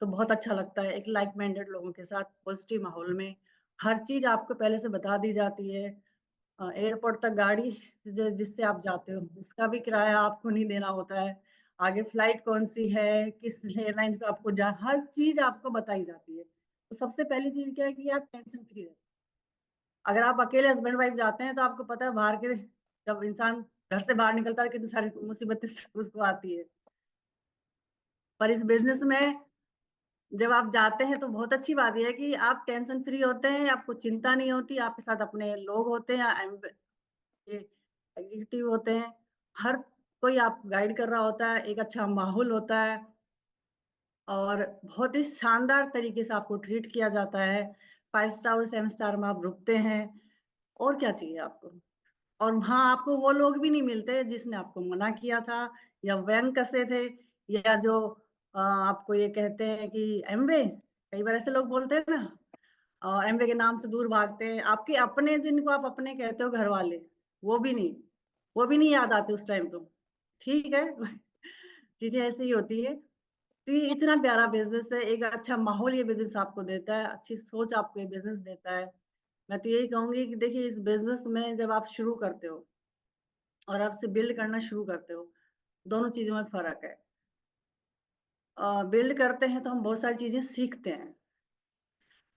तो बहुत अच्छा लगता है एक लाइक माइंडेड लोगों के साथ पॉजिटिव माहौल में। हर चीज़ आपको पहले से बता दी जाती है। एयरपोर्ट तक गाड़ी जिससे आप जाते हो, उसका भी किराया आपको नहीं देना होता है। आगे फ्लाइट कौन-सी है, किस एयरलाइंस पे आपको हर चीज़ आपको बताई जाती है। तो सबसे पहली चीज़ क्या है कि आप टेंशन फ्री रहे। अगर आप अकेले हस्बैंड वाइफ जाते हैं तो आपको पता है बाहर के जब इंसान घर से बाहर निकलता है कितनी सारी मुसीबतें उसको आती है। पर इस बिज़नेस में जब आप जाते हैं तो बहुत अच्छी बात ये है कि आप टेंशन फ्री होते हैं, आपको चिंता नहीं होती, आपके साथ अपने लोग होते हैं, ये एग्ज़ीक्यूटिव होते हैं, हर कोई आप गाइड कर रहा होता है, एक अच्छा माहौल होता है और बहुत ही शानदार तरीके से आपको ट्रीट किया जाता है। 5 स्टार और 7 स्टार में आप रुकते हैं, और क्या चाहिए आपको? और वहाँ आपको वो लोग भी नहीं मिलते जिसने आपको मना किया था या व्यंग कसे थे या जो आपको ये कहते हैं कि एमवे, कई बार ऐसे लोग बोलते हैं ना और एमवे के नाम से दूर भागते हैं। आपके अपने जिनको आप अपने कहते हो घर वाले, वो भी नहीं, वो भी नहीं याद आते उस टाइम तो। ठीक है, चीज़ें ऐसे ही होती है। तो ये इतना प्यारा बिज़नेस है, एक अच्छा माहौल ये बिज़नेस आपको देता है, अच्छी सोच आपको ये बिज़नेस देता है। मैं तो यही कहूँगी कि देखिए इस बिज़नेस में जब आप शुरू करते हो और आप इसे बिल्ड करना शुरू करते हो, दोनों चीज़ों में फ़र्क है। बिल्ड करते हैं तो हम बहुत सारी चीज़ें सीखते हैं।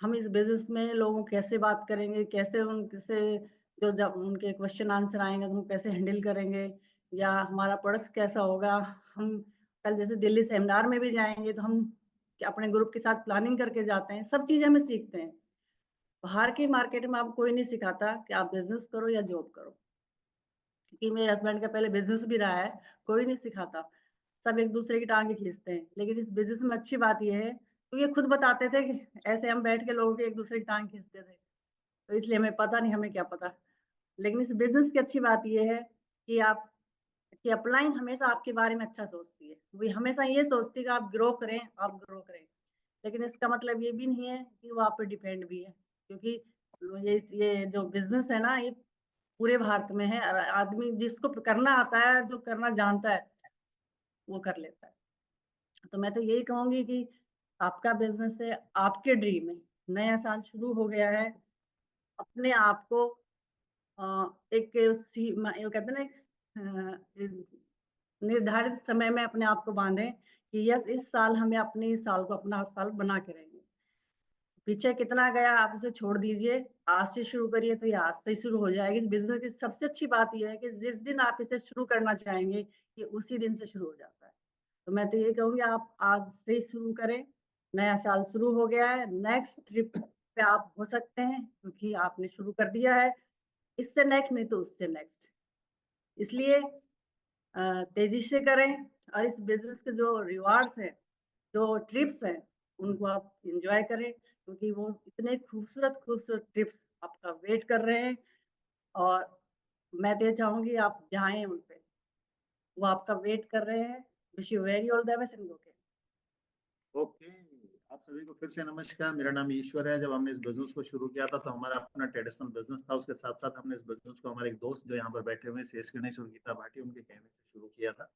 हम इस बिज़नेस में लोगों कैसे बात करेंगे, कैसे उनसे जो जब उनके क्वेश्चन आंसर आएँगे तो हम कैसे हैंडल करेंगे या हमारा प्रोडक्ट कैसा होगा। हम कल जैसे दिल्ली सेमिनार में भी जाएँगे तो हम अपने ग्रुप के साथ प्लानिंग करके जाते हैं, सब चीज़ें हमें सीखते हैं। बाहर की मार्केट में आपको कोई नहीं सिखाता कि आप बिज़नेस करो या जॉब करो। क्योंकि मेरे हस्बैंड का पहले बिज़नेस भी रहा है, कोई नहीं सिखाता। सब एक-दूसरे की टाँगें खींचते हैं। लेकिन इस बिज़नेस में अच्छी बात ये है, तो ये खुद बताते थे कि ऐसे हम बैठ के लोगों की एक-दूसरे की टाँग खींचते थे। तो इसलिए हमें पता नहीं, हमें क्या पता। लेकिन इस बिज़नेस की अच्छी बात ये है कि आप कि अपलाइन हमेशा आपके बारे में अच्छा सोचती है। वो हमेशा ये सोचती है कि आप ग्रो करें, आप ग्रो करें। लेकिन इसका मतलब ये भी नहीं है कि वो आप पे डिपेंड भी है। क्योंकि ये जो बिज़नेस है ना, ये पूरे भारत में है और आदमी जिसको करना आता है, जो करना जानता है, वो कर लेता है। तो मैं तो यही कहूँगी कि आपका बिज़नेस है, आपके ड्रीम है, नया साल शुरू हो गया है, अपने आप को एक ये कहते हैं ना निर्धारित समय में अपने आप को बाँधें कि यस इस साल हमें अपने इस साल को अपना साल बना के रहेंगे। पीछे कितना गया आप उसे छोड़ दीजिए, आज से शुरू करिए तो ये आज से ही शुरू हो जाएगी। इस बिज़नेस की सबसे अच्छी बात ये है कि जिस दिन आप इसे शुरू करना चाहेंगे, ये उसी दिन से शुरू हो जाता है। तो मैं तो ये कहूँगी आप आज से ही शुरू करें, नया साल शुरू हो गया है, नेक्स्ट ट्रिप पे आप हो सकते हैं क्योंकि आपने शुरू कर दिया है, इससे नेक्स्ट नहीं तो उससे नेक्स्ट। इसलिए तेज़ी से करें और इस बिज़नेस के जो रिवार्ड्स हैं, जो ट्रिप्स हैं, उनको आप एन्जॉय करें क्योंकि वो इतने खूबसूरत-खूबसूरत ट्रिप्स आपका वेट कर रहे हैं और मैं तो ये चाहूँगी आप जाएँ उन पे, वो आपका वेट कर रहे हैं। Wish you very all the best and go okay, आप सभी को फिर से नमस्कार। मेरा नाम ईश्वर है। जब हमने इस बिज़नेस को शुरू किया था, तो हमारा अपना ट्रेडिशनल बिज़नेस था। उसके साथ-साथ हमने इस बिज़नेस को हमारे एक दोस्त जो यहाँ पर बैठे हुए हैं, शेष गणेश और गीता भाटी, उनके कहने से शुरू किया था।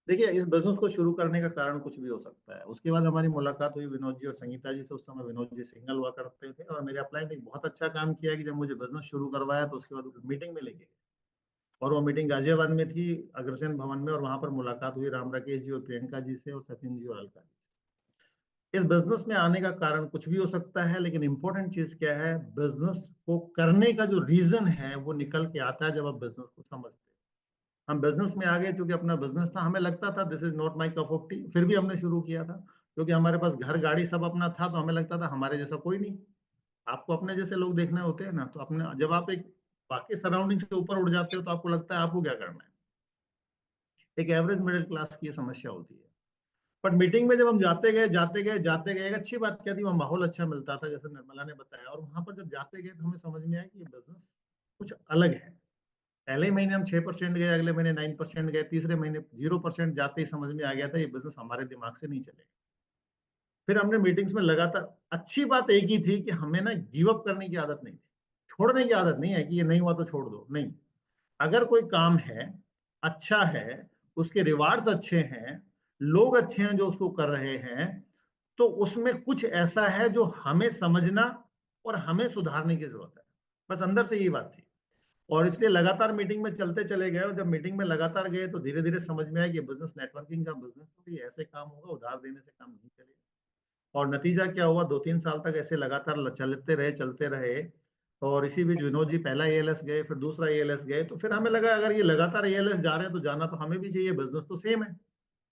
देखिए, इस बिज़नेस को शुरू करने का कारण कुछ भी हो सकता है। उसके बाद हमारी मुलाकात हुई विनोद जी और संगीता जी से। उस समय विनोद जी सिंगल हुआ करते थे और मेरे अपलाइन ने एक बहुत अच्छा काम किया कि जब मुझे बिज़नेस शुरू करवाया, तो उसके बाद वो मीटिंग में लेके गए और वो मीटिंग गाज़ियाबाद में थी, अग्रसेन भवन में, और वहाँ पर मुलाकात हुई राम राकेश जी और प्रियंका जी से और सचिन जी और अलका जी से। इस बिज़नेस में आने का कारण कुछ भी हो सकता है, लेकिन इम्पोर्टेंट चीज़ क्या है, बिज़नेस को करने का जो रीज़न है, वो निकल के आता है जब आप बिज़नेस को समझते हैं। हम बिज़नेस में आ गए क्योंकि अपना बिज़नेस था, हमें लगता था this is not my cup of T, फिर भी हमने शुरू किया था, क्योंकि हमारे पास घर, गाड़ी सब अपना था, तो हमें लगता था हमारे जैसा कोई नहीं। आपको अपने जैसे लोग देखने होते हैं ना, तो अपने जब आप एक बाकी सराउंडिंग से ऊपर उठ जाते हो, तो आपको लगता है आपको क्या करना है। एक एवरेज मिडल क्लास की ये समस्या होती है। बट मीटिंग में जब हम जाते गए, एक अच्छी बात क्या थी, वहाँ माहौल अच्छा मिलता था, जैसे निर्मला ने बताया, और वहाँ पर जब जाते गए, तो हमें समझ में आया कि ये बिज़नेस कुछ अलग है। पहले ही महीने हम 6% गए, अगले महीने 9% गए, तीसरे महीने 0% जाते ही समझ में आ गया था ये बिज़नेस हमारे दिमाग से नहीं चलेगा। फिर हमने मीटिंग्स में लगातार, अच्छी बात एक ही थी कि हमें ना गिव अप करने की आदत नहीं थी। छोड़ने की आदत नहीं है कि ये नहीं हुआ तो छोड़ दो, नहीं। अगर कोई काम है, अच्छा है, उसके रिवार्ड्स अच्छे हैं, लोग अच्छे हैं जो उसको कर रहे हैं, तो उसमें कुछ ऐसा है जो हमें समझना और हमें सुधारने की जरूरत है। बस अंदर से यही बात थी, और इसलिए लगातार मीटिंग में चलते चले गए, और जब मीटिंग में लगातार गए तो धीरे धीरे समझ में आया कि बिजनेस नेटवर्किंग का बिजनेस तो ये ऐसे काम होगा, उधार देने से काम नहीं चलेगा। और नतीजा क्या हुआ, 2-3 साल तक ऐसे लगातार चलते रहे। और इसी बीच विनोद जी पहला एएलएस गए, फिर दूसरा एएलएस गए, तो फिर हमें लगा अगर ये लगातार एएलएस जा रहे हैं तो जाना तो हमें भी चाहिए, बिजनेस तो सेम है,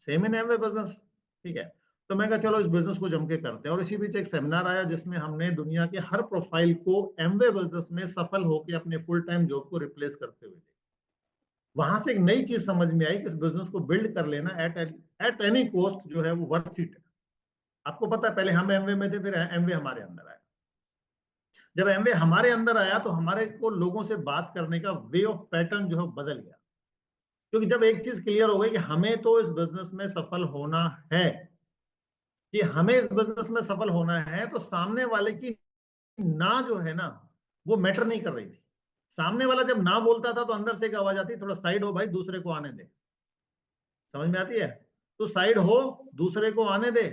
सेम इन एवरी बिजनेस, ठीक है। तो मैं कहा चलो इस बिजनेस को जम के करते हैं, और इसी बीच एक सेमिनार आया जिसमें हमने दुनिया के हर प्रोफाइल को एमवे बिजनेस में सफल होकर अपने फुल टाइम जॉब को रिप्लेस करते हुए। वहां से एक नई चीज समझ में आई कि इस बिजनेस को बिल्ड कर लेना एट एनी कॉस्ट जो है वो वर्थ इट है। आपको पता है पहले हम एमवे में थे, फिर एमवे हमारे अंदर आया। जब एमवे हमारे अंदर आया तो हमारे को लोगों से बात करने का वे ऑफ पैटर्न जो है बदल गया, क्योंकि जब एक चीज क्लियर हो गई कि हमें तो इस बिजनेस में सफल होना है, कि हमें इस बिजनेस में सफल होना है, तो सामने वाले की ना जो है ना वो मैटर नहीं कर रही थी। सामने वाला जब ना बोलता था तो अंदर से एक आवाज आती, थोड़ा साइड हो भाई, दूसरे को आने दे। समझ में आती है? तो साइड हो, दूसरे को आने दे।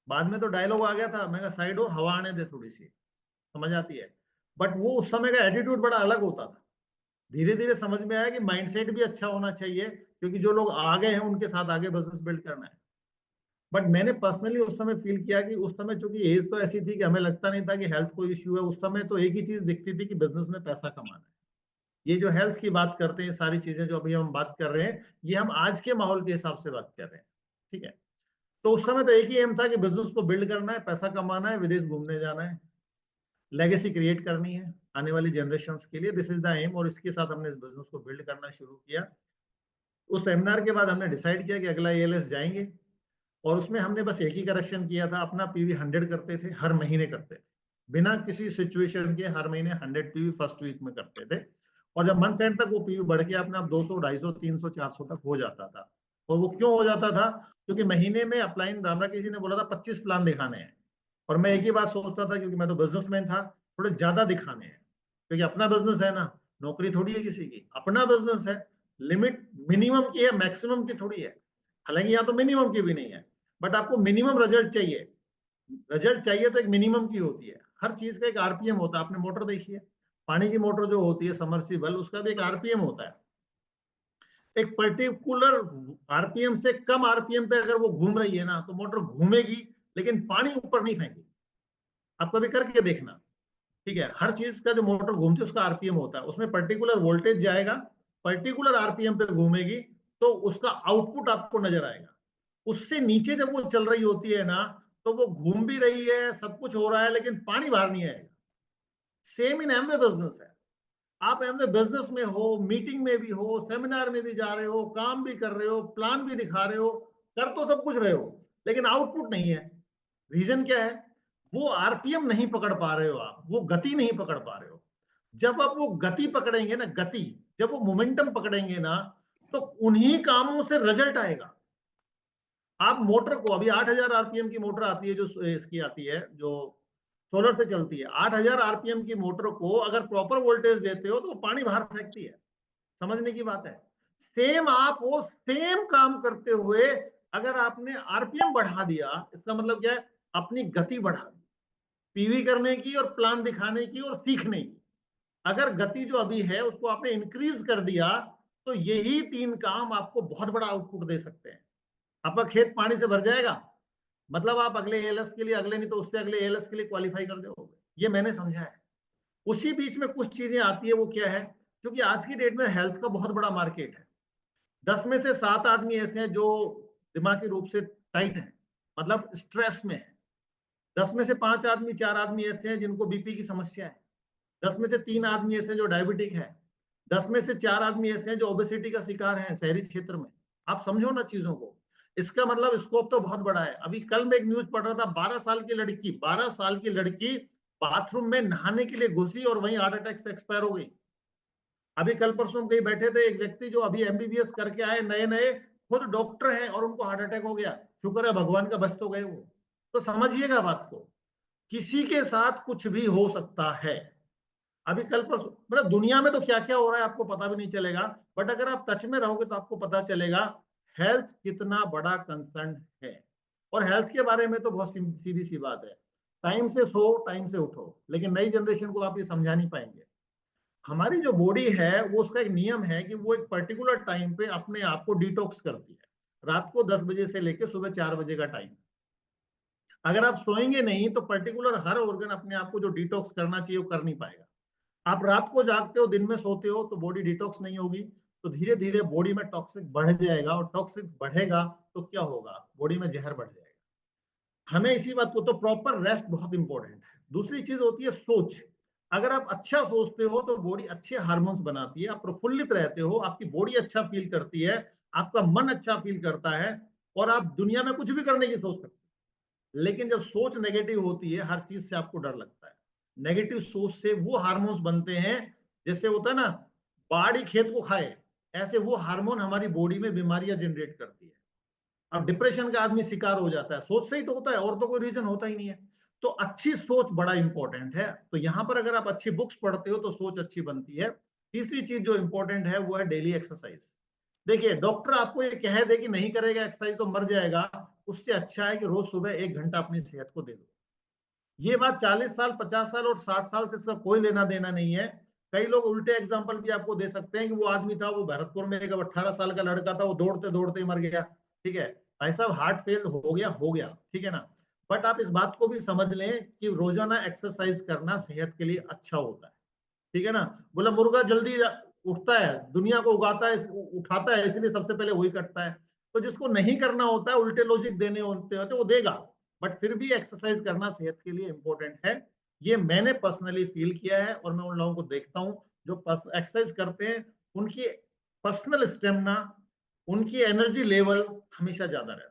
बाद में तो डायलॉग आ गया था, मैं कहा साइड हो, हवा आने दे थोड़ी सी। समझ आती है? बट वो उस समय का एटीट्यूड बड़ा अलग होता था। धीरे धीरे समझ में आया कि माइंडसेट भी अच्छा होना चाहिए, क्योंकि जो लोग आगे हैं उनके साथ आगे बिजनेस बिल्ड करना है। बट मैंने पर्सनली उस समय फील किया कि उस समय चूंकि एज तो ऐसी थी कि हमें लगता नहीं था कि हेल्थ कोई इश्यू है। उस समय तो एक ही चीज दिखती थी कि बिजनेस में पैसा कमाना है। ये जो हेल्थ की बात करते हैं, सारी चीजें जो अभी हम बात कर रहे हैं, ये हम आज के माहौल के हिसाब से बात कर रहे हैं, ठीक है। तो उस समय तो एक ही एम था कि बिजनेस को बिल्ड करना है, पैसा कमाना है, विदेश घूमने जाना है, लेगेसी क्रिएट करनी है आने वाली जनरेशन के लिए। दिस इज द एम, और इसके साथ हमने इस बिजनेस को बिल्ड करना शुरू किया। उस सेमिनार के बाद हमने डिसाइड किया कि अगला एएलएस जाएंगे, और उसमें हमने बस एक ही करेक्शन किया था, अपना पीवी 100 करते थे, हर महीने करते थे, बिना किसी सिचुएशन के हर महीने 100 पीवी फर्स्ट वीक में करते थे। और जब मंथ एंड तक वो पीवी बढ़ के अपना 200, 250, 300, 400 तक हो जाता था। और वो क्यों हो जाता था? क्योंकि महीने में अपलाइन रामरा किसी ने बोला था 25 प्लान दिखाने हैं, और मैं एक ही बात सोचता था, क्योंकि मैं तो बिजनेसमैन था, थोड़े ज्यादा दिखाने हैं, क्योंकि अपना बिजनेस है ना, नौकरी थोड़ी है किसी की, अपना बिजनेस है। लिमिट मिनिमम की है, मैक्सिमम की थोड़ी है। हालांकि यहाँ तो मिनिमम की भी नहीं है, बट आपको मिनिमम रिजल्ट चाहिए। रिजल्ट चाहिए तो एक मिनिमम की होती है। हर चीज का एक आरपीएम होता है। आपने मोटर देखी है, पानी की मोटर जो होती है सबमर्सिबल, उसका भी एक आरपीएम होता है। एक पर्टिकुलर आरपीएम से कम आरपीएम पे अगर वो घूम रही है ना, तो मोटर घूमेगी लेकिन पानी ऊपर नहीं फेंकेगी। आप कभी करके देखना, ठीक है। हर चीज का जो मोटर घूमती है उसका आरपीएम होता है, उसमें पर्टिकुलर वोल्टेज जाएगा, पर्टिकुलर आरपीएम पे घूमेगी, तो उसका आउटपुट आपको नजर आएगा। उससे नीचे जब वो चल रही होती है ना, तो वो घूम भी रही है, सब कुछ हो रहा है, लेकिन पानी बाहर नहीं आएगा। सेम इन एमवे बिजनेस है। आप एमवे बिजनेस में हो, मीटिंग में भी हो, सेमिनार में भी जा रहे हो, काम भी कर रहे हो, प्लान भी दिखा रहे हो, कर तो सब कुछ रहे हो, लेकिन आउटपुट नहीं है। रीजन क्या है? वो आरपीएम नहीं पकड़ पा रहे हो, आप वो गति नहीं पकड़ पा रहे हो। जब आप वो गति पकड़ेंगे ना, गति, जब वो मोमेंटम पकड़ेंगे ना, तो उन्हीं कामों से रिजल्ट आएगा। आप मोटर को, अभी 8000 आरपीएम की मोटर आती है, जो इसकी आती है, जो सोलर से चलती है, 8000 आरपीएम की मोटर को अगर प्रॉपर वोल्टेज देते हो तो वो पानी बाहर फेंकती है। समझने की बात है। सेम आप वो सेम काम करते हुए अगर आपने आरपीएम बढ़ा दिया, इसका मतलब क्या है? अपनी गति बढ़ा दी, पीवी करने की और प्लान दिखाने की और सीखने की। अगर गति जो अभी है उसको आपने इंक्रीज कर दिया, तो यही 3 काम आपको बहुत बड़ा आउटपुट दे सकते हैं। आपका खेत पानी से भर जाएगा, मतलब आप अगले एएलएस के लिए, अगले नहीं तो उससे अगले एएलएस के लिए क्वालिफाई कर दोगे। ये मैंने समझा है। उसी बीच में कुछ चीजें आती है, वो क्या है? क्योंकि आज की डेट में हेल्थ का बहुत बड़ा मार्केट है। 10 में से 7 आदमी ऐसे हैं जो दिमागी रूप से टाइट है, मतलब स्ट्रेस में है। 10 में से 5 आदमी, 4 आदमी ऐसे हैं जिनको बीपी की समस्या है। 10 में से 3 आदमी ऐसे हैं जो डायबिटिक है। 10 में से 4 आदमी ऐसे हैं जो ओबेसिटी का शिकार हैं शहरी क्षेत्र में। आप समझो ना चीजों को। इसका मतलब स्कोप तो बहुत बड़ा है। अभी कल मैं एक न्यूज पढ़ रहा था, 12 साल की लड़की, 12 साल की लड़की बाथरूम में नहाने के लिए घुसी और वहीं हार्ट अटैक से एक्सपायर हो गई। अभी कल परसों कहीं बैठे थे, एक व्यक्ति जो अभी एमबीबीएस करके आए नए नए, खुद डॉक्टर हैं, और उनको हार्ट अटैक हो गया। शुक्र है भगवान का, बच तो गए वो। तो समझिएगा बात को, किसी के साथ कुछ भी हो सकता है। अभी कल परसों, मतलब दुनिया में तो क्या क्या हो रहा है आपको पता भी नहीं चलेगा, बट अगर आप टच में रहोगे तो आपको पता चलेगा हेल्थ कितना बड़ा कंसर्न है। और हेल्थ के बारे में तो बहुत सीधी सी बात है, टाइम से सो टाइम से उठो, लेकिन नई जनरेशन को आप ये समझा नहीं पाएंगे। हमारी जो बॉडी है वो उसका एक नियम है कि वो एक पर्टिकुलर टाइम पे अपने आप को डिटॉक्स करती है। रात को 10 बजे से लेकर सुबह 4 बजे का टाइम, अगर आप सोएंगे नहीं तो पर्टिकुलर हर ऑर्गन अपने आप को जो डिटॉक्स करना चाहिए वो कर नहीं पाएगा। आप रात को जागते हो, दिन में सोते हो, तो बॉडी डिटॉक्स नहीं होगी, तो धीरे धीरे बॉडी में टॉक्सिक बढ़ जाएगा, और टॉक्सिक बढ़ेगा तो क्या होगा, बॉडी में जहर बढ़ जाएगा। हमें इसी बात को, तो प्रॉपर रेस्ट बहुत इंपॉर्टेंट है। दूसरी चीज होती है सोच। अगर आप अच्छा सोचते हो तो बॉडी अच्छे हार्मोन्स बनाती है, आप प्रफुल्लित रहते हो, आपकी बॉडी अच्छा फील करती है, आपका मन अच्छा फील करता है, और आप दुनिया में कुछ भी करने की सोच सकते हो। लेकिन जब सोच नेगेटिव होती है, हर चीज से आपको डर लगता है। नेगेटिव सोच से वो हार्मोन्स बनते हैं, जैसे होता है ना, बाड़ी खेत को खाए, ऐसे वो हार्मोन हमारी बॉडी में बीमारियां जनरेट करती है। अब डिप्रेशन का आदमी शिकार हो जाता है, सोच से ही तो होता है, और तो कोई रीजन होता ही नहीं है। तो अच्छी सोच बड़ा इंपॉर्टेंट है। तो यहाँ पर अगर आप अच्छी बुक्स पढ़ते हो तो सोच अच्छी बनती है। तीसरी चीज जो इंपॉर्टेंट है वो है डेली एक्सरसाइज। देखिए, डॉक्टर आपको ये कह दे कि नहीं करेगा एक्सरसाइज तो मर जाएगा, उससे अच्छा है कि रोज सुबह 1 घंटा अपनी सेहत को दे दो। ये बात 40 साल, 50 साल और 60 साल से इसका कोई लेना देना नहीं है। कई लोग उल्टे एग्जाम्पल भी आपको दे सकते हैं कि वो आदमी था, वो भरतपुर में एक 18 साल का लड़का था, वो दौड़ते दौड़ते ही मर गया। ठीक है भाई साहब, हार्ट फेल हो गया, हो गया, ठीक है ना। बट आप इस बात को भी समझ लें कि रोजाना एक्सरसाइज करना सेहत के लिए अच्छा होता है। ठीक है ना। बोला मुर्गा जल्दी उठता है, दुनिया को उगाता है, उठाता है, इसलिए सबसे पहले वही कटता है। तो जिसको नहीं करना होता है, उल्टे लॉजिक देने होते होते वो देगा, बट फिर भी एक्सरसाइज करना सेहत के लिए इंपॉर्टेंट है। ये मैंने पर्सनली फील किया है, और मैं उन लोगों को देखता हूं जो एक्सरसाइज करते हैं, उनकी पर्सनल स्टेमिना, उनकी एनर्जी लेवल हमेशा ज्यादा रहता है।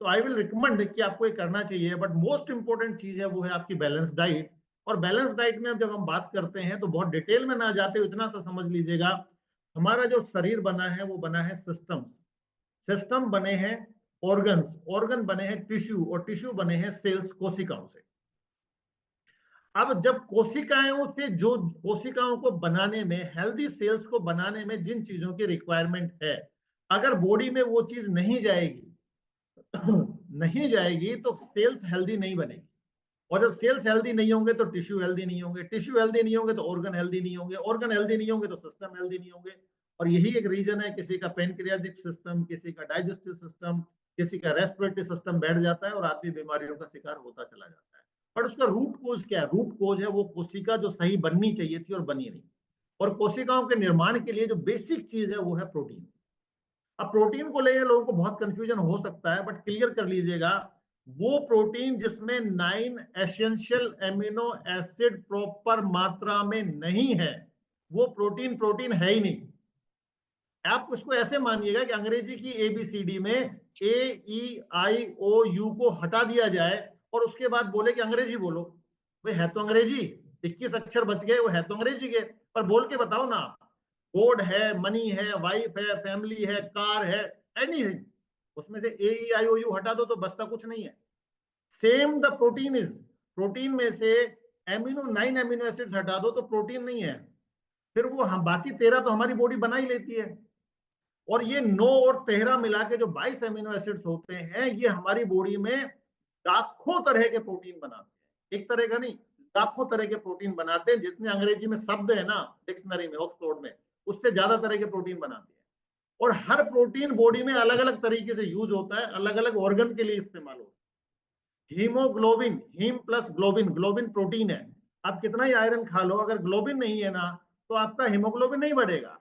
तो आई विल रिकमेंड कि आपको ये करना चाहिए। बट मोस्ट इंपॉर्टेंट चीज है वो है आपकी बैलेंस डाइट। और बैलेंस डाइट में जब हम बात करते हैं तो बहुत डिटेल में ना जाते, इतना सा समझ लीजिएगा, हमारा जो शरीर बना है वो बना है सिस्टम्स, सिस्टम बने हैं ऑर्गन्स, ऑर्गन बने हैं टिश्यू, और टिश्यू बने हैं सेल्स, कोशिकाओं से। अब जब कोशिकाओं से, जो कोशिकाओं को बनाने में, हेल्दी सेल्स को बनाने में जिन चीजों की रिक्वायरमेंट है, अगर बॉडी में वो चीज नहीं जाएगी नहीं जाएगी तो सेल्स हेल्दी नहीं बनेगी। और जब सेल्स हेल्दी नहीं होंगे तो टिश्यू हेल्दी नहीं होंगे, टिश्यू हेल्दी नहीं होंगे तो ऑर्गन हेल्दी नहीं होंगे, ऑर्गन हेल्दी नहीं होंगे तो सिस्टम हेल्दी नहीं होंगे। और यही एक रीजन है, किसी का पेनक्रियाटिक सिस्टम, किसी का डाइजेस्टिव सिस्टम, किसी का रेस्पिरेटरी सिस्टम बैठ जाता है, और आदमी बीमारियों का शिकार होता चला जाता है। पर उसका रूट कोज क्या है? रूट कोज है वो कोशिका जो सही बननी चाहिए थी और बनी नहीं। और कोशिकाओं के निर्माण के लिए जो बेसिक चीज है वो है प्रोटीन। अब प्रोटीन को लेकर लोगों को बहुत कंफ्यूजन हो सकता है, बट क्लियर कर लीजिएगा, वो प्रोटीन जिसमें 9 एसेंशियल एमिनो एसिड प्रॉपर मात्रा में नहीं है, वो प्रोटीन प्रोटीन है ही नहीं। आप उसको ऐसे मानिएगा कि अंग्रेजी की एबीसीडी में AEIOU को हटा दिया जाए और उसके बाद बोले कि अंग्रेजी बोलो। भाई है तो अंग्रेजी, 21 अक्षर बच गए, वो है तो अंग्रेजी के, पर बोल के बताओ ना आप। गोड है, मनी है, वाइफ है, फैमिली है, कार है, एनीथिंग, उसमें से AEIOU हटा दो तो बचता कुछ नहीं है। Same the protein is, protein में से 9 एमिनो एसिड्स हटा दो तो प्रोटीन नहीं है। फिर वो हम बाकी 13 तो हमारी बॉडी बना ही लेती है। और ये 9 और 13 मिला के जो 22 एमिनो एसिड्स होते हैं, ये हमारी बॉडी में लाखों तरह के प्रोटीन बनाते हैं, एक तरह का नहीं, लाखों तरह के प्रोटीन बनाते हैं। जितने अंग्रेजी में शब्द है ना डिक्शनरी में, ऑक्सफोर्ड में, उससे ज्यादा तरह के प्रोटीन बनाते हैं। और हर प्रोटीन बॉडी में अलग अलग तरीके से यूज होता है, अलग अलग ऑर्गन के लिए इस्तेमाल होता है। Haemoglobin, haem plus globin, globin protein है। आप कितना ही आयरन खा लो, अगर ग्लोबिन नहीं है ना तो आपका हीमोग्लोबिन नहीं बढ़ेगा।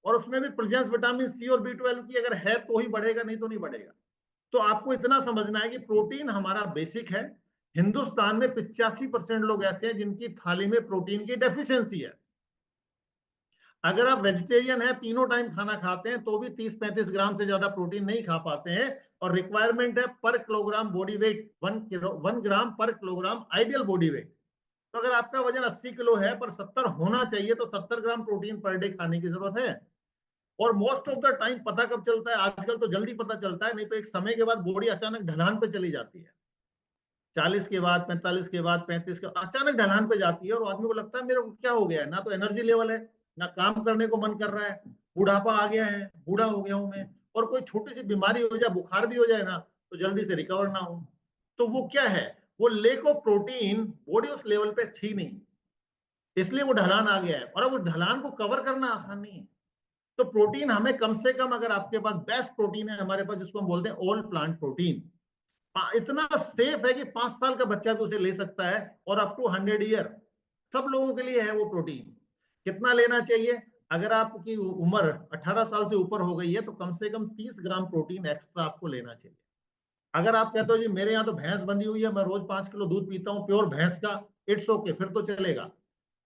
और उसमें भी प्रेजेंस विटामिन सी और B12 की अगर है तो ही बढ़ेगा, नहीं तो नहीं बढ़ेगा। तो आपको इतना समझना है कि प्रोटीन हमारा बेसिक है। हिंदुस्तान में 85% लोग ऐसे हैं जिनकी थाली में प्रोटीन की डेफिशिएंसी है। अगर आप वेजिटेरियन है, तीनों टाइम खाना खाते हैं, तो भी 30-35 ग्राम से ज्यादा प्रोटीन नहीं खा पाते हैं। और रिक्वायरमेंट है पर किलोग्राम बॉडी वेट 1 ग्राम पर किलोग्राम आइडियल बॉडी वेट। तो अगर आपका वजन 80 किलो है पर 70 होना चाहिए, तो 70 ग्राम प्रोटीन पर डे खाने की जरूरत है। और मोस्ट ऑफ द टाइम पता कब चलता है? आजकल तो जल्दी पता चलता है, नहीं तो एक समय के बाद बॉडी अचानक ढलान पे चली जाती है। 40 के बाद, 45 के बाद, 35 के अचानक ढलान पे जाती है, और आदमी को लगता है मेरे को क्या हो गया है, ना तो एनर्जी लेवल है, ना काम करने को मन कर रहा है, बुढ़ापा आ गया है, बूढ़ा हो गया हूं मैं। और कोई छोटी सी बीमारी हो जाए, बुखार भी हो जाए ना, तो जल्दी से रिकवर ना हो। तो वो क्या है, वो लेक ऑफ प्रोटीन बॉडी उस लेवल पे थी नहीं, इसलिए वो ढलान आ गया है, और अब उस ढलान को कवर करना आसान नहीं है। तो प्रोटीन हमें कम से कम, अगर आपके पास बेस्ट प्रोटीन है हमारे पास, जिसको हम बोलते हैं ऑल प्लांट प्रोटीन, इतना सेफ है कि 5 साल का बच्चा भी उसे ले सकता है, और अप टू 100 ईयर सब लोगों के लिए है वो प्रोटीन। कितना लेना चाहिए? अगर आपकी उम्र 18 साल से ऊपर हो गई है तो कम से कम 30 ग्राम प्रोटीन एक्स्ट्रा आपको लेना चाहिए। अगर आप कहते हो जी मेरे यहाँ तो भैंस बंधी हुई है, मैं रोज 5 किलो दूध पीता हूँ प्योर भैंस का, इट्स ओके, फिर तो चलेगा।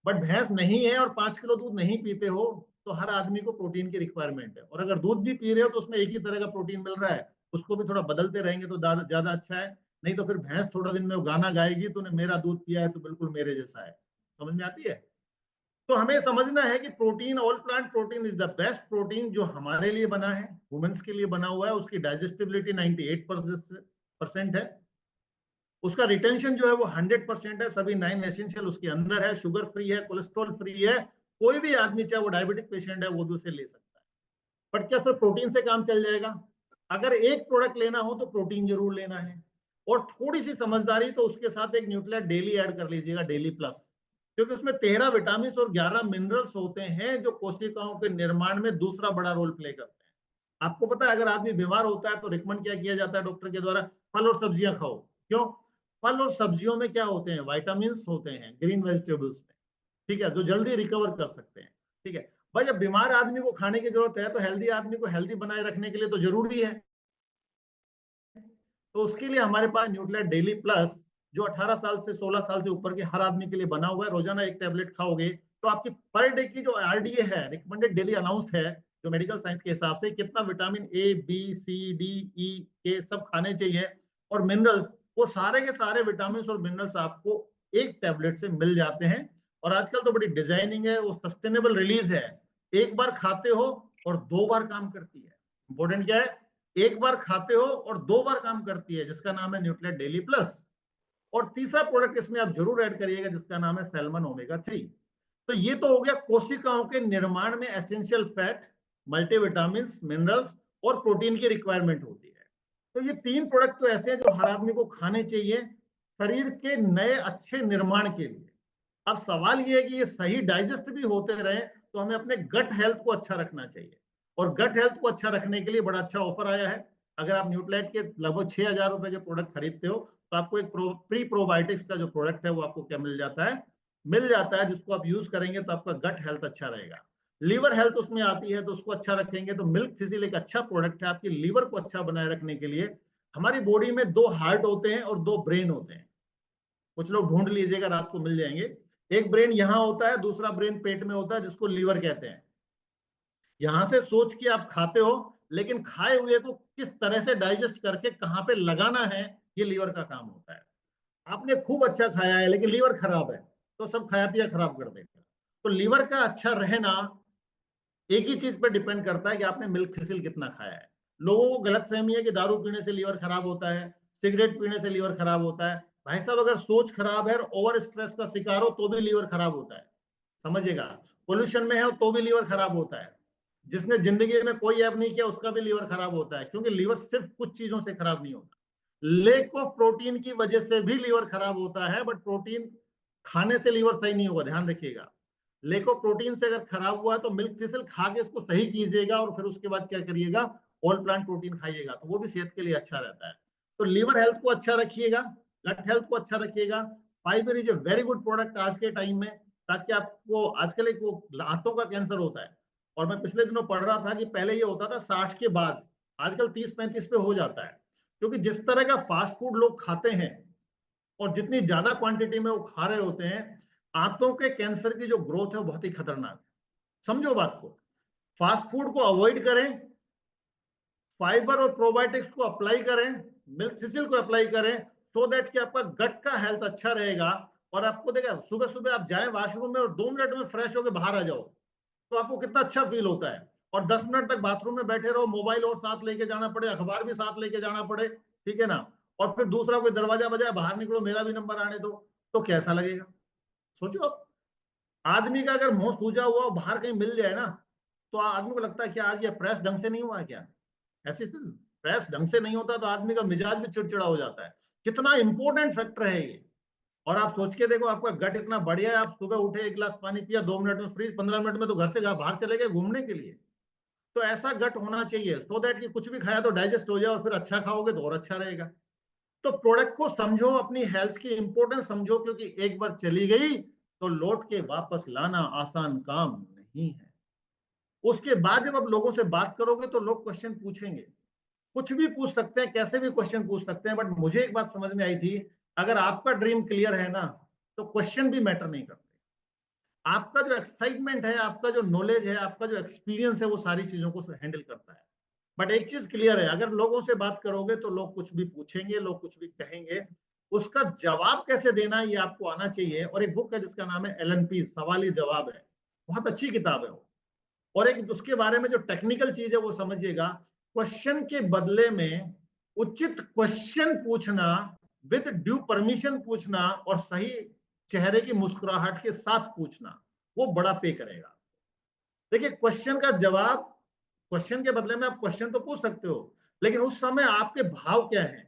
बट भैंस नहीं है और 5 किलो दूध नहीं पीते हो, तो हर आदमी को प्रोटीन की रिक्वायरमेंट है। और अगर दूध भी पी रहे हो तो उसमें एक ही तरह का प्रोटीन मिल रहा है, उसको भी थोड़ा बदलते रहेंगे तो ज्यादा अच्छा है। नहीं तो फिर भैंस थोड़ा दिन में वो गाना गाएगी, तूने मेरा दूध पिया है तो बिल्कुल मेरे जैसा है। समझ में आती है? तो हमें समझना है कि protein, all plant protein is the best protein जो हमारे लिए बना है, वुमेन्स के लिए बना हुआ है। उसकी डाइजेस्टिबिलिटी 98% है, उसका रिटेंशन जो है वो 100% है, सभी 9 एसेंशियल उसके अंदर है, शुगर फ्री है, कोलेस्ट्रॉल फ्री है। कोई भी आदमी, चाहे वो डायबिटिक पेशेंट है, वो भी उसे ले सकता है। बट क्या सिर्फ प्रोटीन से काम चल जाएगा? अगर एक प्रोडक्ट लेना हो तो प्रोटीन जरूर लेना है, और थोड़ी सी समझदारी तो उसके साथ एक न्यूट्रिएंट डेली ऐड कर लीजिएगा, डेली प्लस, क्योंकि उसमें 13 विटामिन और 11 मिनरल्स होते हैं जो कोशिकाओं के निर्माण में दूसरा बड़ा रोल प्ले करते हैं। आपको पता है, अगर आदमी बीमार होता है तो रिकमेंड क्या किया जाता है डॉक्टर के द्वारा? फल और सब्जियां खाओ। क्यों? फल और सब्जियों में क्या होते हैं? विटामिन होते हैं, ग्रीन वेजिटेबल्स में, ठीक है, जो जल्दी रिकवर कर सकते हैं। ठीक है भाई, जब बीमार आदमी को खाने की जरूरत है तो हेल्दी आदमी को हेल्दी बनाए रखने के लिए तो जरूरी है। तो उसके लिए हमारे पास न्यूट्रिएंट डेली प्लस, जो 18 साल से 16 साल से ऊपर के हर आदमी के लिए बना हुआ है। रोजाना एक टैबलेट खाओगे तो आपकी पर डे की जो आरडीए है, रिकमेंडेड डेली अनाउंस्ड है, जो मेडिकल साइंस के हिसाब से कितना vitamin A B C D E के सब खाने चाहिए, और मिनरल्स, वो सारे के सारे विटामिन और मिनरल्स आपको एक टैबलेट से मिल जाते हैं। और आजकल तो बड़ी डिजाइनिंग है, वो सस्टेनेबल रिलीज है, एक बार खाते हो और 2 बार काम करती है। इंपॉर्टेंट क्या है? एक बार खाते हो और 2 बार काम करती है, जिसका नाम है न्यूट्रिएंट डेली प्लस। और तीसरा प्रोडक्ट इसमें आप जरूर ऐड करिएगा, जिसका नाम है सैल्मन ओमेगा 3। तो ये तो हो गया कोशिकाओं के निर्माण में एसेंशियल फैट, मल्टीविटामिन, मिनरल्स और प्रोटीन की रिक्वायरमेंट होती है। तो ये 3 प्रोडक्ट तो ऐसे हैं जो हर आदमी को खाने चाहिए शरीर के नए अच्छे निर्माण के लिए। अब सवाल ये है कि ये सही डाइजेस्ट भी होते रहे, तो हमें अपने गट हेल्थ को अच्छा रखना चाहिए। और गट हेल्थ को अच्छा रखने के लिए बड़ा अच्छा ऑफर आया है। अगर आप न्यूट्रिएंट के लगभग 6,000 रुपए के प्रोडक्ट खरीदते हो तो आपको एक प्री प्रोबायोटिक्स का जो प्रोडक्ट है वो आपको क्या मिल जाता है? मिल जाता है, जिसको आप यूज करेंगे तो आपका गट हेल्थ अच्छा रहेगा। लीवर हेल्थ उसमें आती है तो उसको अच्छा रखेंगे, तो मिल्क थिसिल एक अच्छा प्रोडक्ट है आपकी लीवर को अच्छा बनाए रखने के लिए। हमारी बॉडी में 2 हार्ट होते हैं और 2 ब्रेन होते हैं। कुछ लोग ढूंढ लीजिएगा, रात को मिल जाएंगे। एक ब्रेन यहां होता है, दूसरा ब्रेन पेट में होता है, जिसको लीवर कहते हैं। यहां से सोच के आप खाते हो, लेकिन खाए हुए को किस तरह से डाइजेस्ट करके कहां पे लगाना है, ये लीवर का काम होता है। आपने खूब अच्छा खाया है लेकिन लीवर खराब है, तो सब खाया पिया खराब कर देगा। तो लीवर का अच्छा रहना एक ही चीज पर डिपेंड करता है कि आपने मिल्क थिसिल कितना खाया है। लोगों को गलत फहमी है कि दारू पीने से लीवर खराब होता है, सिगरेट पीने से लीवर खराब होता है। भाई साहब, अगर सोच खराब है और ओवर स्ट्रेस का शिकार हो तो भी लीवर खराब होता है। समझिएगा, पोल्यूशन में है तो भी लीवर खराब होता है। जिसने जिंदगी में कोई ऐप नहीं किया उसका भी लीवर खराब होता है, क्योंकि लीवर सिर्फ कुछ चीजों से खराब नहीं होता। लेक ऑफ प्रोटीन की वजह से भी लीवर खराब होता है, बट प्रोटीन खाने से लीवर सही नहीं होगा, ध्यान रखिएगा। लेको प्रोटीन से अगर खराब हुआ है तो मिल्क थिसिल खा के इसको सही कीजिएगा, और फिर उसके बाद क्या करिएगा? ऑल प्लांट प्रोटीन खाइएगा, तो वो भी सेहत के लिए अच्छा रहता है। तो लीवर हेल्थ को अच्छा रखिएगा, गट हेल्थ को अच्छा रखिएगा। Fibre is a very good product आज के टाइम में, ताकि आपको, आजकल एक वो दांतों का कैंसर होता है, और मैं पिछले दिनों पढ़ रहा था कि पहले ये होता था 60 के बाद, आजकल 30-35 पे हो जाता है। क्योंकि जिस तरह का फास्ट फूड लोग खाते हैं और जितनी ज्यादा क्वांटिटी में वो खा रहे होते हैं, आंतों के कैंसर की जो ग्रोथ है वो बहुत ही खतरनाक है। समझो बात को, फास्ट फूड को अवॉइड करें, फाइबर और प्रोबायोटिक्स को अप्लाई करें, मिल्क थिसिल को अप्लाई करें, सो दैट कि आपका गट का हेल्थ अच्छा रहेगा। और आपको देखा, सुबह सुबह आप जाए वॉशरूम में और 2 मिनट में फ्रेश होकर बाहर आ जाओ, तो आपको कितना अच्छा फील होता है। और 10 मिनट तक बाथरूम में बैठे रहो, मोबाइल और साथ लेके जाना पड़े, अखबार भी साथ लेके जाना पड़े, ठीक है ना, और फिर दूसरा कोई दरवाजा बजाए, बाहर निकलो, मेरा भी नंबर आने दो, तो कैसा लगेगा? सोचो आप, आदमी का अगर मुंह सूजा हुआ बाहर कहीं मिल जाए ना, तो आदमी को लगता है कि आज ये फ्रेश ढंग से नहीं हुआ है क्या? ऐसी स्ट्रेस ढंग से नहीं होता तो आदमी का मिजाज भी चिड़चिड़ा हो जाता है। कितना इंपॉर्टेंट फैक्टर है ये। और आप सोच के देखो, आपका गट इतना बढ़िया है, आप सुबह उठे, एक गिलास पानी पिया, 2 मिनट में फ्रीज, 15 मिनट में तो घर से बाहर चले गए घूमने के लिए। तो ऐसा गट होना चाहिए सो दैट कि कुछ भी खाया तो डाइजेस्ट हो जाए, और फिर अच्छा खाओगे तो और अच्छा रहेगा। तो प्रोडक्ट को समझो, अपनी हेल्थ की इंपॉर्टेंस समझो, क्योंकि एक बार चली गई तो लौट के वापस लाना आसान काम नहीं है। उसके बाद जब आप लोगों से बात करोगे तो लोग क्वेश्चन पूछेंगे, कुछ भी पूछ सकते हैं, कैसे भी क्वेश्चन पूछ सकते हैं। बट मुझे एक बात समझ में आई थी, अगर आपका ड्रीम क्लियर है ना, तो क्वेश्चन भी मैटर नहीं करते। आपका जो एक्साइटमेंट है, आपका जो नॉलेज है, आपका जो एक्सपीरियंस है, वो सारी चीजों को हैंडल करता है। बट एक चीज क्लियर है, अगर लोगों से बात करोगे तो लोग कुछ भी पूछेंगे, लोग कुछ भी कहेंगे, उसका जवाब कैसे देना ये आपको आना चाहिए। और एक बुक है जिसका नाम है LNP, सवाल ही जवाब है, बहुत अच्छी किताब है वो। और एक उसके बारे में जो टेक्निकल चीज है वो समझिएगा, क्वेश्चन के बदले में उचित क्वेश्चन पूछना, विद ड्यू परमिशन पूछना, और सही चेहरे की मुस्कुराहट के साथ पूछना, वो बड़ा पे करेगा। देखिए, क्वेश्चन का जवाब, क्वेश्चन के बदले में आप क्वेश्चन तो पूछ सकते हो, लेकिन उस समय आपके भाव क्या है,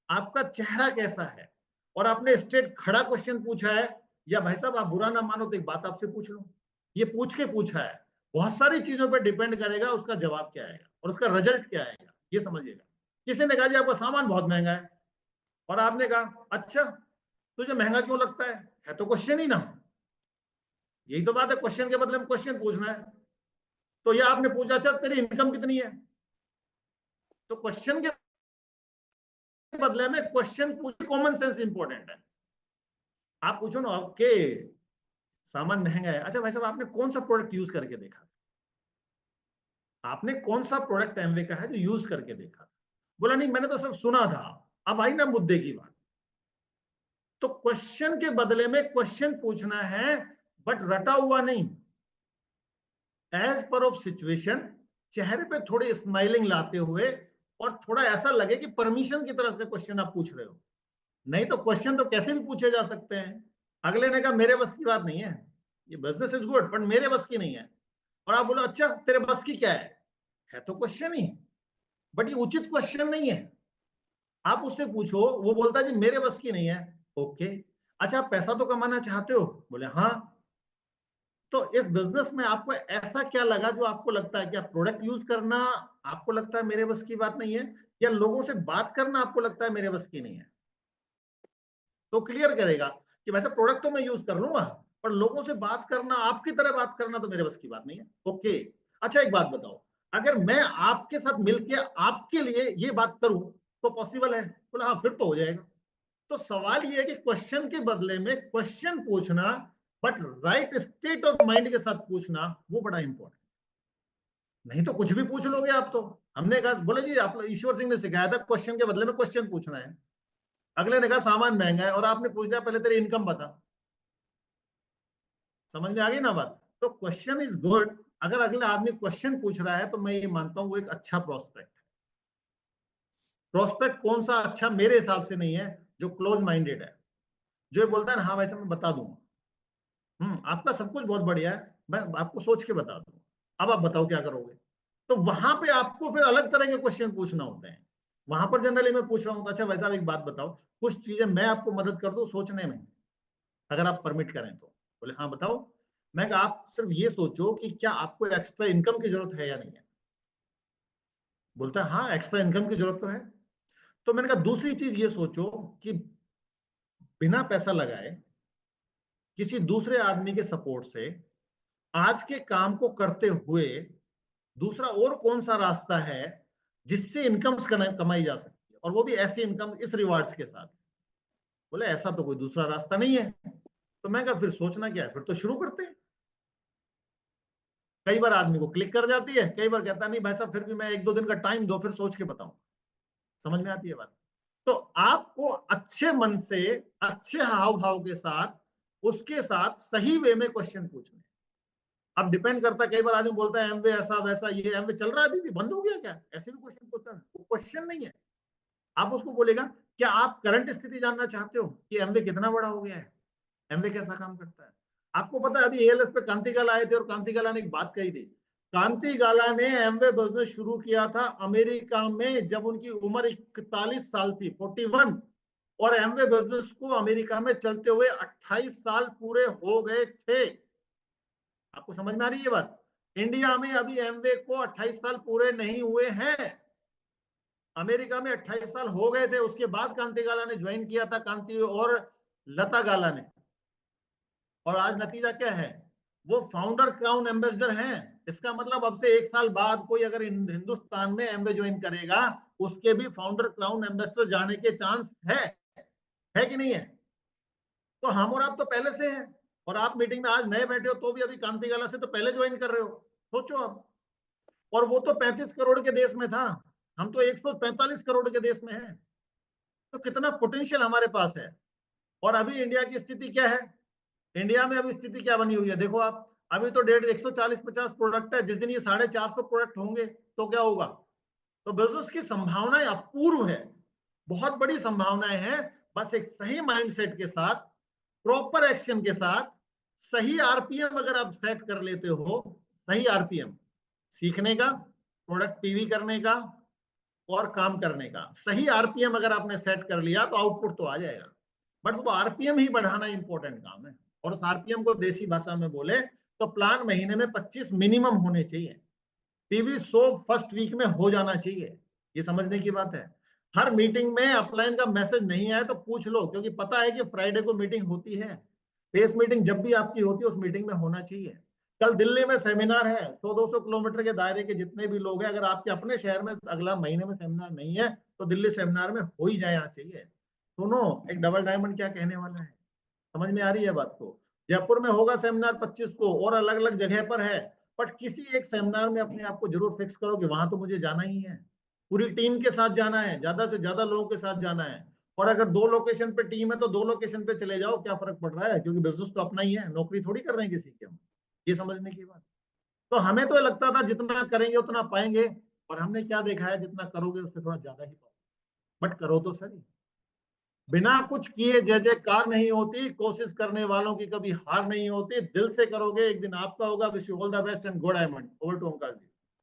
आपका चेहरा कैसा है, और आपने स्ट्रेट खड़ा क्वेश्चन पूछा है, या भाई साहब आप बुरा ना मानो तो एक बात आपसे पूछ लूं, ये पूछ के पूछा है, बहुत सारी चीजों पर डिपेंड करेगा उसका जवाब क्या आएगा और उसका रिजल्ट क्या आएगा, ये समझिएगा। किसी ने कहा जी आपका सामान बहुत महंगा है, और आपने कहा अच्छा तुझे महंगा क्यों लगता है तो क्वेश्चन ही ना। यही तो बात है, क्वेश्चन के बदले में क्वेश्चन पूछना है। तो ये आपने पूछा अच्छा तेरी इनकम कितनी है, तो क्वेश्चन के बदले में क्वेश्चन पूछ, कॉमन सेंस इंपॉर्टेंट है। आप पूछो ना, ओके सामान महंगा है, अच्छा भाई साहब आपने कौन सा प्रोडक्ट यूज करके देखा, आपने कौन सा प्रोडक्ट एमवे का है जो यूज करके देखा। बोला नहीं मैंने तो सिर्फ सुना था। अब आई ना मुद्दे की बात। तो क्वेश्चन के बदले में क्वेश्चन पूछना है, बट रटा हुआ नहीं, एज पर ऑफ सिचुएशन, चेहरे पे थोड़ी स्माइलिंग लाते हुए, और थोड़ा ऐसा लगे कि परमिशन की तरफ से क्वेश्चन आप पूछ रहे हो। नहीं तो क्वेश्चन तो कैसे भी पूछे जा सकते हैं। अगले ने कहा मेरे बस की बात नहीं है, ये बिजनेस इज गुड बट मेरे बस की नहीं है, और आप बोलो अच्छा तेरे बस की क्या है तो क्वेश्चन ही, बट ये उचित क्वेश्चन नहीं है। आप उससे पूछो, वो बोलता है जी मेरे बस की नहीं है, ओके अच्छा आप पैसा तो कमाना चाहते हो, बोले हाँ। तो इस बिजनेस में आपको ऐसा क्या लगा जो आपको लगता है, क्या प्रोडक्ट यूज करना आपको लगता है मेरे बस की बात नहीं है, या लोगों से बात करना आपको लगता है मेरे बस की नहीं है। तो क्लियर करेगा कि वैसे प्रोडक्ट तो मैं यूज कर लूंगा, पर लोगों से बात करना, आपकी तरह बात करना तो मेरे बस की बात नहीं है। ओके अच्छा एक बात बताओ, अगर मैं आपके साथ मिलके आपके लिए ये बात करूं तो पॉसिबल है, बोला हाँ फिर तो हो जाएगा। तो सवाल ये है कि क्वेश्चन के बदले में क्वेश्चन पूछना, but right state of mind के साथ पूछना, वो बड़ा इंपॉर्टेंट। नहीं तो कुछ भी पूछ लोगे आप तो। हमने कहा बोले जी आप ईश्वर सिंह ने सिखाया था क्वेश्चन के बदले में क्वेश्चन पूछना है। अगले ने कहा सामान महंगा है, और आपने पूछ लिया पहले तेरी इनकम बता। समझ में आ गई ना बात। तो क्वेश्चन इज गुड, अगर अगला आदमी क्वेश्चन पूछ रहा है तो मैं ये मानता हूं वो एक अच्छा प्रोस्पेक्ट है। प्रोस्पेक्ट कौन सा अच्छा, मेरे हिसाब से नहीं है जो क्लोज माइंडेड है, जो ये बोलता है ना हाँ वैसे मैं बता दूंगा, आपका सब कुछ बहुत बढ़िया है, मैं आपको सोच के बता दूंगा, अब आप बताओ क्या करोगे। तो वहां पे आपको फिर अलग तरह के क्वेश्चन पूछना होते हैं। वहां पर जनरली मैं पूछ रहा हूँ अच्छा वैसा एक बात बताओ, कुछ चीजें मैं आपको मदद कर दूं सोचने में, अगर आप परमिट करें तो। बोले हाँ बताओ। मैं कहा आप सिर्फ ये सोचो कि क्या आपको एक्स्ट्रा इनकम की जरूरत है या नहीं है। बोलता है हाँ एक्स्ट्रा इनकम की जरूरत तो है। तो मैंने कहा दूसरी चीज ये सोचो कि बिना पैसा लगाए किसी दूसरे आदमी के सपोर्ट से आज के काम को करते हुए दूसरा और कौन सा रास्ता है जिससे इनकम कमाई जा सकती है, और वो भी ऐसी इनकम इस रिवार्ड्स के साथ। बोले ऐसा तो कोई दूसरा रास्ता नहीं है। तो मैं कहा फिर सोचना क्या है, फिर तो शुरू करते हैं। कई बार आदमी को क्लिक कर जाती है, कई बार कहता नहीं भाई साहब फिर भी मैं 1-2 दिन का टाइम दो फिर सोच के बताऊं। समझ में आती है बात। तो आपको अच्छे मन से, अच्छे हाव भाव के साथ, उसके साथ सही वे में क्वेश्चन पूछने। अब डिपेंड करता है, कई बार आदमी बोलता है एमवे ऐसा वैसा, ये एमवे चल रहा है अभी भी, बंद हो गया क्या, ऐसे भी क्वेश्चन पूछता है, वो क्वेश्चन नहीं है। आप उसको बोलेगा क्या आप करंट स्थिति जानना चाहते हो कि एमवे कितना बड़ा हो गया है, एमवे कैसा काम करता है। आपको पता है अभी एएलएस पे कांतिकाल आए थे, और कांतिकाला ने एक बात कही थी, कांति गाला ने एमवे बिजनेस शुरू किया था अमेरिका में जब उनकी उम्र 41 साल थी, 41, और एमवे बिजनेस को अमेरिका में चलते हुए 28 साल पूरे हो गए थे। आपको समझ में आ रही है ये बात? इंडिया में अभी एमवे को 28 साल पूरे नहीं हुए हैं, अमेरिका में 28 साल हो गए थे। उसके बाद कांति गाला ने ज्वाइन किया था, कांति और लता गाला ने, और आज नतीजा क्या है? वो फाउंडर क्राउन एम्बेसडर हैं। इसका मतलब अब से 1 साल बाद कोई अगर हिंदुस्तान में एमवे ज्वाइन करेगा, उसके भी फाउंडर क्राउन एम्बेसडर जाने के चांस है कि नहीं है? तो हम और आप तो पहले से हैं, और आप मीटिंग में आज नए बैठे हो तो भी अभी कांति गाला से तो पहले ज्वाइन कर रहे हो। सोचो अब। और वो तो 35 करोड़ के देश में था, हम तो 145 करोड़ के देश में हैं। तो कितना पोटेंशियल हमारे पास है। और अभी इंडिया की स्थिति क्या है? इंडिया में अभी स्थिति क्या बनी हुई है देखो आप। अभी तो 140-150 प्रोडक्ट है, जिस दिन ये 450 प्रोडक्ट होंगे तो क्या होगा? तो बिजनेस की संभावनाएं अपूर्व है, बहुत बड़ी संभावनाएं हैं। बस एक सही माइंडसेट के साथ, प्रॉपर एक्शन के साथ, सही आरपीएम अगर आप सेट कर लेते हो, सही आरपीएम सीखने का, प्रोडक्ट पीवी करने का और काम करने का, सही आरपीएम अगर आपने सेट कर लिया तो आउटपुट तो आ जाएगा। बट वो आरपीएम ही बढ़ाना इंपॉर्टेंट काम है। और उस आरपीएम को देसी भाषा में बोले तो प्लान महीने में 25 मिनिमम होने चाहिए, पीवी 100 फर्स्ट वीक में हो जाना चाहिए। ये समझने की बात है। हर मीटिंग में अपलाइन का मैसेज नहीं आए तो पूछ लो, क्योंकि पता है कि फ्राइडे को मीटिंग होती है। फेस मीटिंग जब भी आपकी होती है उस मीटिंग में होना चाहिए। कल दिल्ली में सेमिनार है, 100-200 किलोमीटर के दायरे के जितने भी लोग हैं, अगर आपके अपने शहर में अगला महीने में सेमिनार नहीं है तो दिल्ली सेमिनार में हो ही जाना चाहिए। सुनो, एक डबल डायमंड क्या कहने वाला है, समझ में आ रही है बात को? जयपुर में होगा सेमिनार 25 को, और अलग अलग जगह पर है, बट किसी एक सेमिनार में अपने आप को जरूर फिक्स करो कि वहां तो मुझे जाना ही है। पूरी टीम के साथ जाना है, ज्यादा से ज्यादा लोगों के साथ जाना है। और अगर 2 लोकेशन पे टीम है तो 2 लोकेशन पे चले जाओ, क्या फर्क पड़ रहा है? क्योंकि बिजनेस तो अपना ही है, नौकरी थोड़ी कर रहे हैं किसी की हम। ये समझने की बात। तो हमें तो लगता था जितना करेंगे उतना पाएंगे, और हमने क्या देखा है, जितना करोगे उससे थोड़ा ज्यादा ही पाओगे। बट करो तो सही। बिना कुछ किए जय जयकार नहीं होती, कोशिश करने वालों की कभी हार नहीं होती। दिल से करोगे, एक दिन आपका होगा। Wish you all the best and good diamond. Over to Omkar ji.